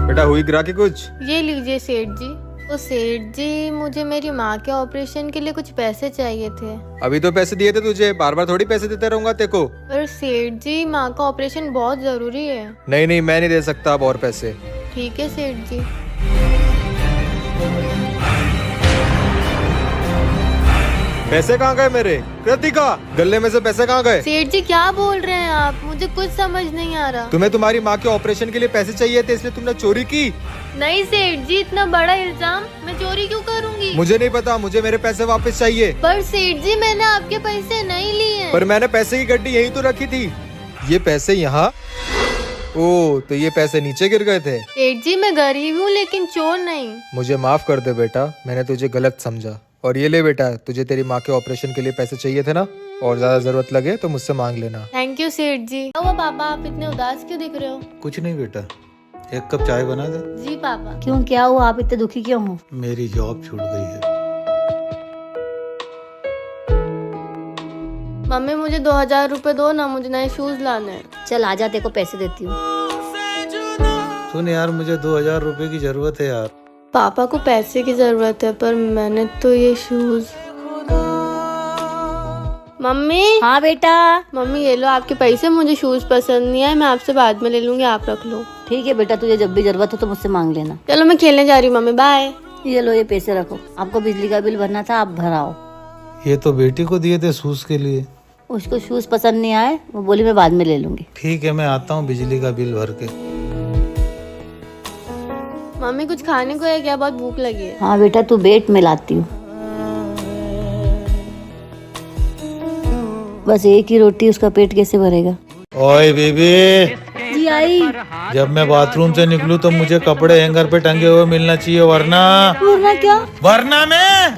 बेटा हुई ग्राहकी कुछ? ये लीजिए सेठ जी। तो सेठ जी, मुझे मेरी माँ के ऑपरेशन के लिए कुछ पैसे चाहिए थे। अभी तो पैसे दिए थे तुझे, बार बार थोड़ी पैसे देते रहूंगा तेरे को। पर सेठ जी, माँ का ऑपरेशन बहुत जरूरी है। नहीं नहीं, मैं नहीं दे सकता अब और पैसे। ठीक है सेठ जी। पैसे कहाँ गए मेरे? कृतिका, गले में से पैसे कहाँ गए? सेठ जी क्या बोल रहे हैं आप? मुझे कुछ समझ नहीं आ रहा। तुम्हें तुम्हारी माँ के ऑपरेशन के लिए पैसे चाहिए थे, इसलिए तुमने चोरी की? नहीं सेठ जी, इतना बड़ा इल्जाम, मैं चोरी क्यों करूंगी? मुझे नहीं पता, मुझे मेरे पैसे वापस चाहिए। पर सेठ जी, मैंने आपके पैसे नहीं लिए। पर मैंने पैसे की गड्डी यही तो रखी थी। ये पैसे यहाँ? ओ, तो ये पैसे नीचे गिर गए थे। सेठ जी, मैं गरीब हूँ लेकिन चोर नहीं। मुझे माफ कर दे बेटा, मैंने तुझे गलत समझा। और ये ले बेटा, तुझे तेरी माँ के ऑपरेशन के लिए पैसे चाहिए थे ना, और ज्यादा जरूरत लगे तो मुझसे मांग लेना। थैंक यू सेठ जी। ओ पापा, आप इतने उदास क्यों दिख रहे हो? कुछ नहीं बेटा, एक कप चाय बना दे। जी पापा। क्यों, क्या हुआ? आप इतने दुखी क्यों हो? मेरी जॉब छूट गई है। मम्मी, मुझे 2000 रुपए दो ना, मुझे नए शूज लाने हैं। चल आजा, तेरे को पैसे देती हूँ। सुन यार, मुझे 2000 रुपए की जरूरत है यार। पापा को पैसे की जरूरत है, पर मैंने तो ये शूज। मम्मी। हाँ बेटा। मम्मी ये लो आपके पैसे, मुझे शूज पसंद नहीं है, मैं आपसे बाद में ले लूंगी, आप रख लो। ठीक है बेटा, तुझे जब भी जरूरत हो तो मुझसे मांग लेना। चलो मैं खेलने जा रही हूँ मम्मी, बाय। ये लो, ये पैसे रखो। आपको बिजली का बिल भरना था, आप भराओ। ये तो बेटी को दिए थे शूज के लिए। उसको शूज पसंद नहीं आए, वो बोली मैं बाद में ले लूंगी। ठीक है, मैं आता हूँ बिजली का बिल भर के। मम्मी कुछ खाने को है क्या? बहुत भूख लगी है। हाँ बेटा, तू बैठ, मैं लाती हूँ। बस एक ही रोटी, उसका पेट कैसे भरेगा? ओए बेबी। जी आई। जब मैं बाथरूम से निकलूं तो मुझे कपड़े हैंगर पे टंगे हुए मिलना चाहिए, वरना क्या? वरना मैं।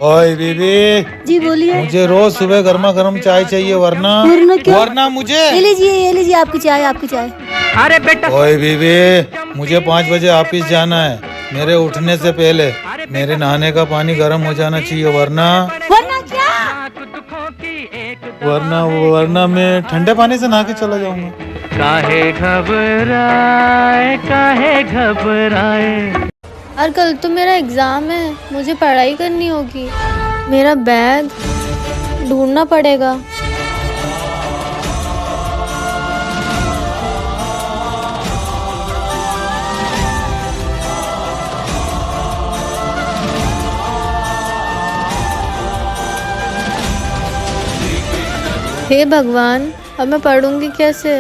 ओए बेबी। जी बोलिए। मुझे रोज सुबह गर्मा गर्म चाय चाहिए, वरना वरना मुझे। ये लीजिए आपकी चाय, आपकी चाय। अरे बेटा। ओए बेबी, मुझे 5 बजे ऑफिस जाना है। मेरे उठने से पहले मेरे नहाने का पानी गर्म हो जाना चाहिए, वरना क्या? वरना मैं ठंडे पानी से नहा के चला जाऊंगा। काहे घबराए। और कल तो मेरा एग्जाम है, मुझे पढ़ाई करनी होगी। मेरा बैग ढूंढना पड़ेगा। हे भगवान, अब मैं पढ़ूंगी कैसे?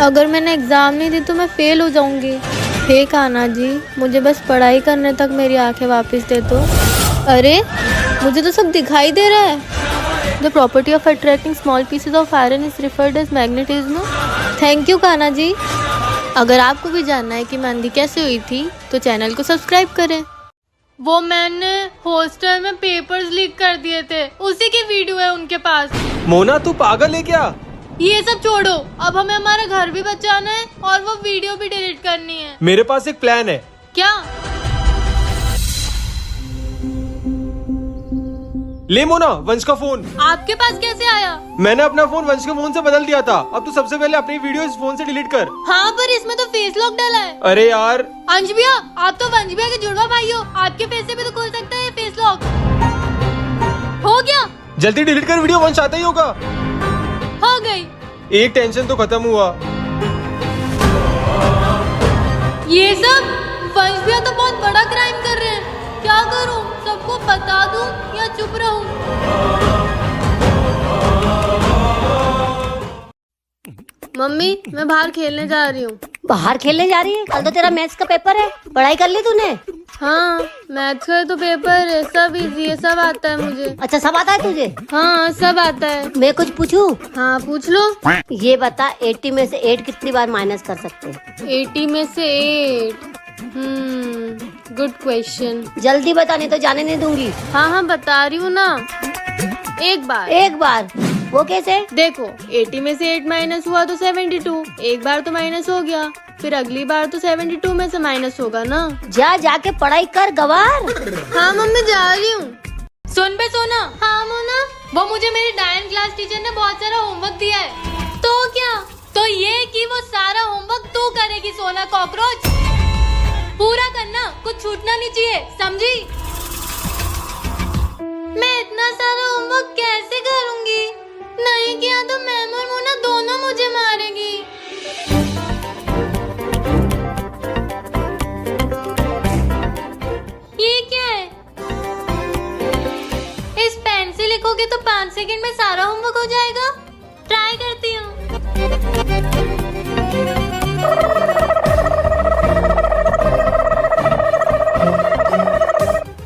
अगर मैंने एग्जाम नहीं दी तो मैं फेल हो जाऊंगी। हे कान्हा जी, मुझे बस पढ़ाई करने तक मेरी आंखें वापस दे दो। अरे, मुझे तो सब दिखाई दे रहा है। The property of attracting small pieces of iron is referred as magnetism. Thank you Kanha ji. अगर आपको भी जानना है कि मैं अंधी कैसे हुई थी तो चैनल को सब्सक्राइब करें। वो मैंने हॉस्टल में पेपर्स लीक कर दिए थे, उसी की वीडियो है उनके पास। मोना, तू पागल है क्या? ये सब छोड़ो, अब हमें हमारा घर भी बचाना है और वो वीडियो भी डिलीट करनी है। मेरे पास एक प्लान है। क्या? ले मोना, वंश का फोन। आपके पास कैसे आया? मैंने अपना फोन वंश के फोन से बदल दिया था। अब तू सबसे पहले अपनी वीडियो इस फोन से डिलीट कर। हाँ, पर इसमें तो फेस लॉक डाला है। अरे यार। अंश भैया, आप तो वंश भैया के जुड़वा भाई हो, आपके फेस से भी तो खुल सकता है फेस लॉक। हो गया? जल्दी डिलीट कर वीडियो, वंश आता ही होगा। हो गई। एक टेंशन तो खत्म हुआ। ये सब वंश भैया तो बहुत बड़ा क्राइम कर रहे हैं। क्या करूं? सबको बता दूं या चुप रहूं? मम्मी, मैं बाहर खेलने जा रही हूँ। बाहर खेलने जा रही है? कल तो तेरा मैथ्स का पेपर है, पढ़ाई कर ली तूने? हाँ, मैथ्स का तो पेपर है, सब इजी है, सब आता है मुझे। अच्छा, सब आता है तुझे? हाँ, सब आता है। मैं कुछ पूछूं? हाँ, पूछ लो। ये बता, 80 में से 8 कितनी बार माइनस कर सकते हैं? 80 में से 8। Good question. जल्दी बता, नहीं तो जाने नहीं दूंगी। हाँ, बता रही हूँ ना। एक बार। एक बार? वो कैसे? देखो, 80 में से 8 माइनस हुआ तो 72। एक बार तो माइनस हो गया, फिर अगली बार तो 72 में से माइनस होगा ना। जाके पढ़ाई कर गवार। हाँ मम्मी, जा रही हूँ। सुन बे सोना। हाँ मोना। वो मुझे मेरी डायन क्लास टीचर ने बहुत सारा होमवर्क दिया है। तो क्या? तो ये कि वो सारा होमवर्क तू करेगी सोना कॉकरोच। पूरा करना, कुछ छूटना नहीं चाहिए, समझी? मैं इतना सारा होमवर्क कैसे करूंगी? नहीं किया तो मैम और मोना दोनों मुझे मारेंगी। ये क्या है? इस पेन से लिखोगे तो 5 सेकंड में सारा होमवर्क हो जाएगा। ट्राई करती हूँ।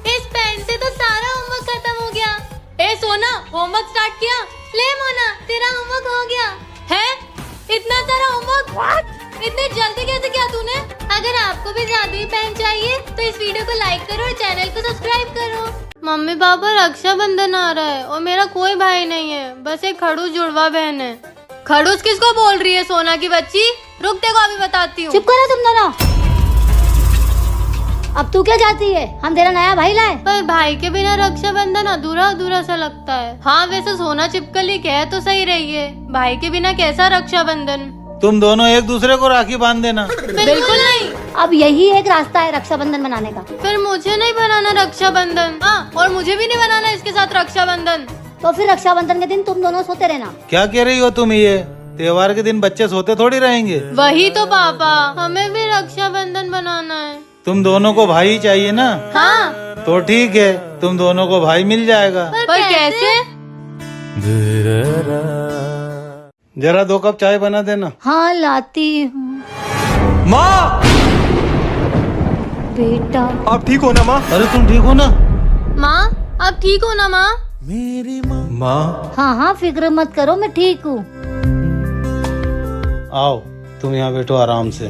इस पेन से तो सारा होमवर्क खत्म हो गया। ए सोना, होमवर्क स्टार्ट किया? ले मोना, तेरा होमवर्क हो गया है। इतना सारा होमवर्क इतने जल्दी कैसे किया तूने? अगर आपको भी ज्यादा ही पेन चाहिए तो इस वीडियो को लाइक करो और चैनल को सब्सक्राइब करो। मम्मी पापा, रक्षाबंधन आ रहा है और मेरा कोई भाई नहीं है, बस एक खड़ूस जुड़वा बहन है। खड़ूस किसको बोल रही है सोना की बच्ची? रुक, देखो अभी बताती हूँ। चुप करो तुम दोनों। अब तू क्या चाहती है? हम तेरा नया भाई लाए? पर भाई के बिना रक्षाबंधन अधूरा अधूरा सा लगता है। हाँ वैसे सोना चिपकली कह तो सही रही है, भाई के बिना कैसा रक्षाबंधन? तुम दोनों एक दूसरे को राखी बांध देना। बिल्कुल नहीं। अब यही एक रास्ता है रक्षाबंधन मनाने का। फिर मुझे नहीं बनाना रक्षाबंधन। हाँ, और मुझे भी नहीं बनाना इसके साथ रक्षाबंधन। तो फिर रक्षाबंधन के दिन तुम दोनों सोते रहना। क्या कह रही हो तुम? ये त्योहार के दिन बच्चे सोते थोड़ी रहेंगे। वही तो पापा, हमें भी रक्षाबंधन बनाना है। तुम दोनों को भाई चाहिए ना? हाँ। तो ठीक है, तुम दोनों को भाई मिल जाएगा। पर कैसे? जरा 2 कप चाय बना देना। हाँ लाती हूँ। माँ, बेटा आप ठीक हो ना माँ? अरे तुम ठीक हो ना? माँ, आप ठीक हो ना माँ? माँ, हाँ हाँ फिक्र मत करो, मैं ठीक हूँ। आओ, तुम यहाँ बैठो आराम से।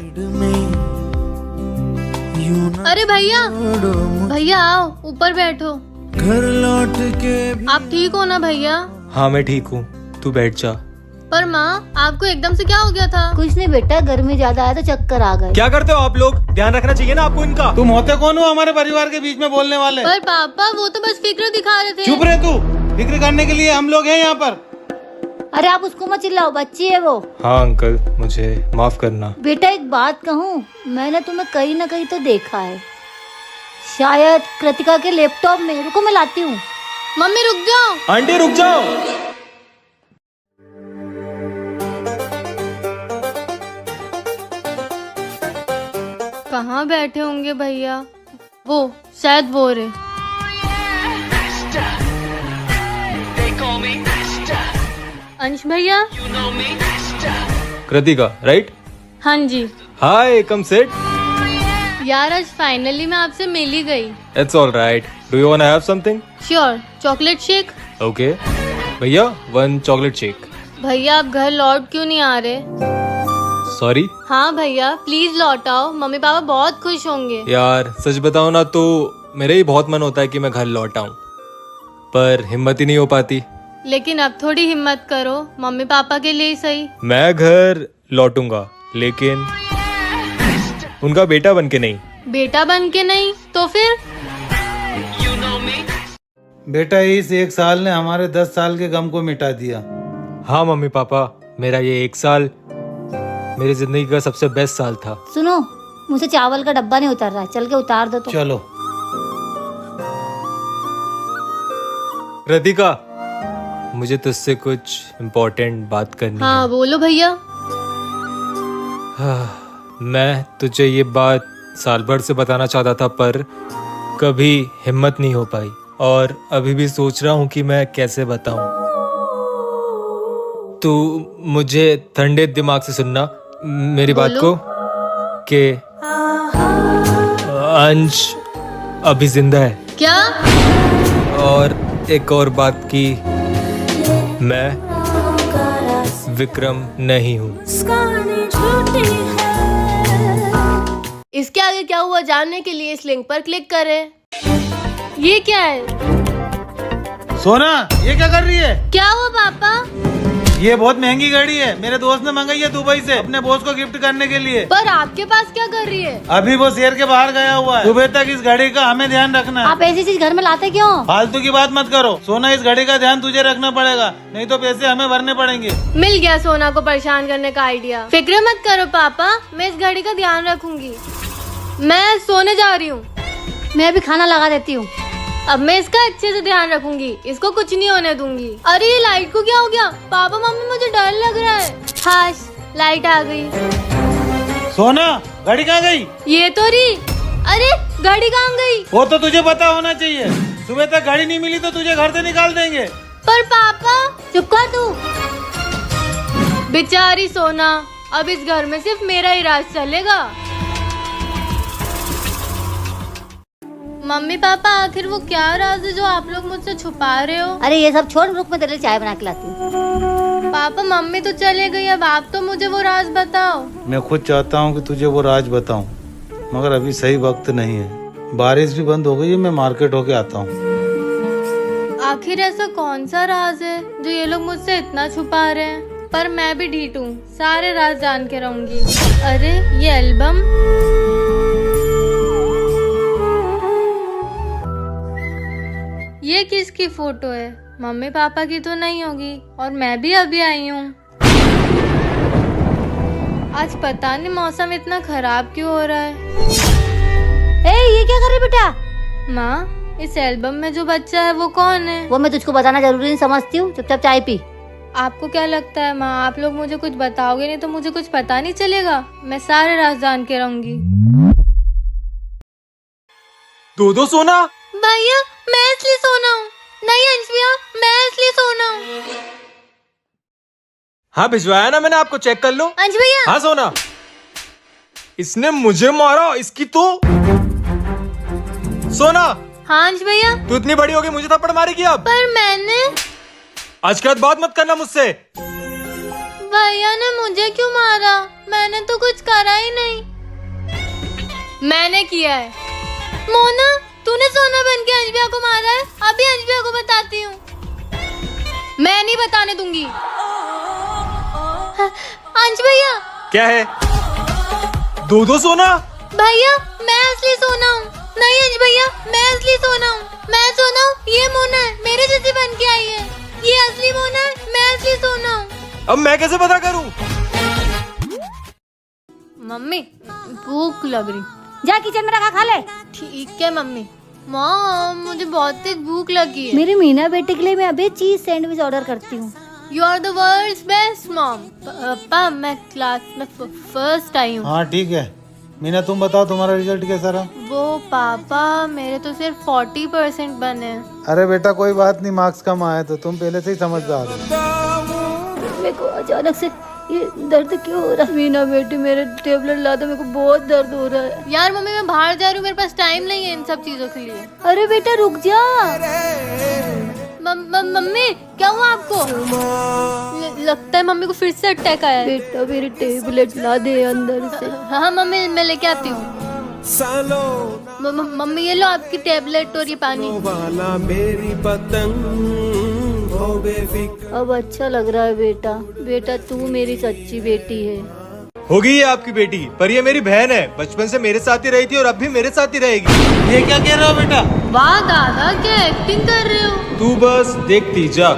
अरे भैया, भैया आओ ऊपर बैठो। घर लौट के आप ठीक हो ना भैया? हाँ मैं ठीक हूँ, तू बैठ जा। पर माँ, आपको एकदम से क्या हो गया था? कुछ नहीं बेटा, गर्मी ज्यादा है तो चक्कर आ गए। क्या करते हो आप लोग? ध्यान रखना चाहिए ना आपको इनका। तुम होते कौन हो हमारे परिवार के बीच में बोलने वाले? पर पापा, वो तो बस फिक्र दिखा रहे थे। चुप रहे तू, फिक्र करने के लिए हम लोग हैं यहाँ पर। अरे आप उसको मत चिल्लाओ, बच्ची है वो। हाँ अंकल, मुझे माफ करना। बेटा एक बात कहूँ, मैंने तुम्हें कहीं ना कहीं तो देखा है, शायद कृतिका के लैपटॉप में। रुको मैं लाती हूँ। मम्मी रुक जाओ। आंटी रुक जाओ। कहाँ बैठे होंगे भैया? वो शायद वो रे। अंश भैया। कृतिका राइट? हाँ जी। हाय, कम सिट। यार आज फाइनली मैं आपसे मिल ही गई। It's all right. Do you want to have something? Sure, chocolate shake. Okay भैया, 1 चॉकलेट शेक। भैया आप घर लौट क्यों नहीं आ रहे? सॉरी हाँ भैया प्लीज लौट आओ, मम्मी पापा बहुत खुश होंगे। यार, सच बताओ ना तो मेरा ही बहुत मन होता है कि मैं घर लौट आऊं, पर हिम्मत ही नहीं हो पाती। लेकिन अब थोड़ी हिम्मत करो, मम्मी पापा के लिए ही सही। मैं घर लौटूंगा, लेकिन उनका बेटा बन के नहीं। बेटा बन के नहीं तो फिर? बेटा, इस 1 साल ने हमारे 10 साल के गम को मिटा दिया। हाँ मम्मी पापा, मेरा ये 1 साल मेरी जिंदगी का सबसे बेस्ट साल था। सुनो, मुझसे चावल का डब्बा नहीं उतर रहा है, चल के उतार दो तो। चलो। कृतिका, मुझे तुझसे कुछ इम्पोर्टेंट बात करनी हाँ बोलो भैया। है। मैं तुझे ये बात साल भर से बताना चाहता था, पर कभी हिम्मत नहीं हो पाई, और अभी भी सोच रहा हूँ कि मैं कैसे बताऊं। तू मुझे ठंडे दिमाग से सुनना मेरी बात को, कि अंश अभी जिंदा है। क्या? और एक और बात की, मैं विक्रम नहीं हूँ। इसके आगे क्या हुआ जानने के लिए इस लिंक पर क्लिक करें। ये क्या है? सोना, ये क्या कर रही है? क्या हुआ पापा? ये बहुत महंगी घड़ी है, मेरे दोस्त ने मंगाई है दुबई से अपने बॉस को गिफ्ट करने के लिए। पर आपके पास क्या कर रही है? अभी वो शहर के बाहर गया हुआ है, सुबह तक इस घड़ी का हमें ध्यान रखना है। आप ऐसी चीज घर में लाते क्यों? फालतू की बात मत करो सोना, इस घड़ी का ध्यान तुझे रखना पड़ेगा, नहीं तो पैसे हमें भरने पड़ेंगे। मिल गया सोना को परेशान करने का आइडिया। फिक्र मत करो पापा, मैं इस घड़ी का ध्यान रखूंगी। मैं सोने जा रही हूँ। मैं भी खाना लगा देती हूँ। अब मैं इसका अच्छे से ध्यान रखूंगी, इसको कुछ नहीं होने दूंगी। अरे ये लाइट को क्या हो गया? पापा मम्मी मुझे डर लग रहा है। हाश, लाइट आ गई। सोना घड़ी कहाँ गई? ये तो रही। अरे घड़ी कहाँ गई? वो तो तुझे पता होना चाहिए, सुबह तक घड़ी नहीं मिली तो तुझे घर से निकाल देंगे। पर पापा। चुप कर तू। बेचारी सोना, अब इस घर में सिर्फ मेरा ही राज चलेगा। मम्मी पापा, आखिर वो क्या राज है जो आप लोग मुझसे छुपा रहे हो? अरे ये सब छोड़, रुक मैं तेरे लिए चाय बना के लाती हूँ। पापा मम्मी तो चले गई, अब आप तो मुझे वो राज बताओ। मैं खुद चाहता हूँ कि तुझे वो राज बताऊं, मगर अभी सही वक्त नहीं है। बारिश भी बंद हो गई है, मैं मार्केट होके आता हूँ। आखिर ऐसा कौन सा राज है जो ये लोग मुझसे इतना छुपा रहे हैं? पर मैं भी ढीठ हूँ, सारे राज जान के रहूंगी। अरे ये एल्बम, ये किसकी फोटो है? मम्मी पापा की तो नहीं होगी, और मैं भी अभी आई हूँ। आज पता नहीं मौसम इतना खराब क्यों हो रहा है। ये क्या कर रही बेटा? माँ, इस एल्बम में जो बच्चा है वो कौन है? वो मैं तुझको बताना जरूरी नहीं समझती हूँ, चुपचाप चाय पी। आपको क्या लगता है माँ, आप लोग मुझे कुछ बताओगे नहीं तो मुझे कुछ पता नहीं चलेगा? मैं सारे राज जान के रहूंगी। दो सोना। भैया मैं इसलिए सोना हूँ। नहीं अंश भैया, मैं इसलिए सोना हूँ। हाँ भिजवाया ना मैंने आपको, चेक कर लो। अंश भैया। हाँ सोना, इसने मुझे मारा, इसकी तो सोना। हाँ अंश भैया। तू इतनी बड़ी हो गई, मुझे थप्पड़ मारेगी अब? पर मैंने, आज के बाद बात मत करना मुझसे। भैया ने मुझे क्यों मारा? मैंने तो कुछ करा ही नहीं। मैंने किया है। मोना, तूने सोना बन के अंश भैया को मारा है? अभी अंश भैया को बताती हूँ। मैं नहीं बताने दूंगी। अंश भैया। क्या है? दो सोना। भैया मैं असली सोना हूँ। नहीं अंश भैया, मैं असली सोना हूँ। मैं सोना हूँ, ये मोना है, मेरे जैसी बन के आई है। ये असली मोना है, मैं असली सोना हूँ। अब मैं कैसे पता करूँ? मम्मी भूख लग रही। जा किचन में रखा खा ले। ठीक है मम्मी। मॉम, मुझे बहुत तेज भूख लगी है। मेरी मीना बेटे के लिए मैं अभी चीज सैंडविच ऑर्डर करती हूँ। You are the world's best mom. पापा मैं क्लास में फर्स्ट आई हूँ। हाँ ठीक है। मीना तुम बताओ तुम्हारा रिजल्ट कैसा रहा? वो पापा, मेरे तो सिर्फ 40% बने हैं। अरे बेटा कोई बात नहीं, मार्क्स कम आए तो तुम पहले से ही समझदार हो। मेरे को अचानक से ये दर्द क्यों हो रहा है? मीना बेटी मेरे टेबलेट ला दो, मेरे को बहुत दर्द हो रहा है। यार मम्मी मैं बाहर जा रही हूँ, मेरे पास टाइम नहीं है इन सब चीजों के लिए। अरे बेटा रुक जा। मम्मी क्या हुआ आपको? लगता है मम्मी को फिर से अटैक आया है। बेटा मेरी टेबलेट ला दे अंदर से। हाँ मम्मी मैं लेके आती हूँ। मम्मी ये लो आपकी टेबलेट और ये पानी। अब अच्छा लग रहा है बेटा। बेटा तू मेरी सच्ची बेटी है। होगी ये आपकी बेटी, पर ये मेरी बहन है। बचपन से मेरे साथ ही रही थी और अब भी मेरे साथ ही रहेगी। ये क्या कह रहे हो बेटा? वाह दादा, क्या एक्टिंग कर रहे हो? तू बस देखती जा।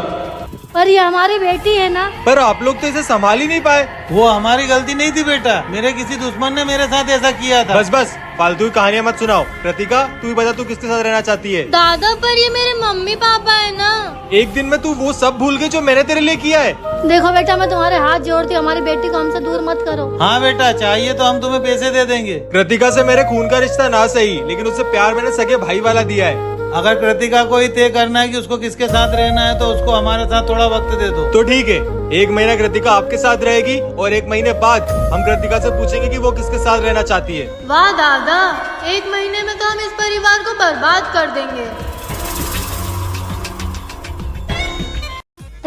पर ये हमारी बेटी है ना? पर आप लोग तो इसे संभाल ही नहीं पाए। वो हमारी गलती नहीं थी बेटा, मेरे किसी दुश्मन ने मेरे साथ ऐसा किया था। बस बस फालतू की कहानियां मत सुनाओ। कृतिका तू ही बता, तू किसके साथ रहना चाहती है? दादा पर ये मेरे मम्मी पापा है ना। एक दिन में तू वो सब भूल गई जो मैंने तेरे लिए किया है। देखो बेटा मैं तुम्हारे हाथ जोड़ती हूँ, हमारी बेटी को हमसे दूर मत करो। हाँ बेटा, चाहिए तो हम तुम्हें पैसे दे देंगे। कृतिका से मेरे खून का रिश्ता ना सही, लेकिन उससे प्यार मैंने सगे भाई वाला दिया है। अगर कृतिका को ही तय करना है कि उसको किसके साथ रहना है तो उसको हमारे साथ थोड़ा वक्त दे दो। तो ठीक है, 1 महीना कृतिका आपके साथ रहेगी और 1 महीने बाद हम कृतिका से पूछेंगे कि वो किसके साथ रहना चाहती है। वाह दादा, 1 महीने में तो हम इस परिवार को बर्बाद कर देंगे।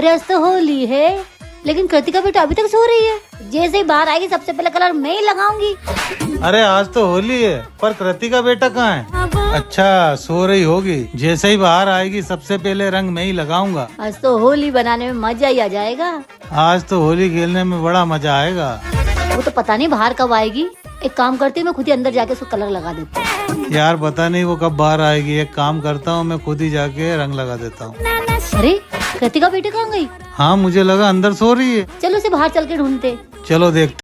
रस तो होली है, लेकिन कृतिका बेटा अभी तक सो रही है। जैसे ही बाहर आएगी सबसे पहले कलर मैं ही लगाऊंगी। अरे आज तो होली है, पर कृतिका बेटा कहाँ है? अच्छा सो रही होगी, जैसे ही बाहर आएगी सबसे पहले रंग मैं ही लगाऊंगा। आज तो होली बनाने में मजा ही आ जाएगा। आज तो होली खेलने में बड़ा मजा आएगा। वो तो पता नहीं बाहर कब आएगी। एक काम करती हूँ, मैं खुद ही अंदर जाके उसको कलर लगा देती हूँ। यार पता नहीं वो कब बाहर आएगी, एक काम करता हूँ मैं खुद ही जाके रंग लगा देता हूँ। अरे कृतिका बेटी कहाँ गई? हाँ मुझे लगा अंदर सो रही है। चलो उसे बाहर चल के ढूंढते। चलो देखते।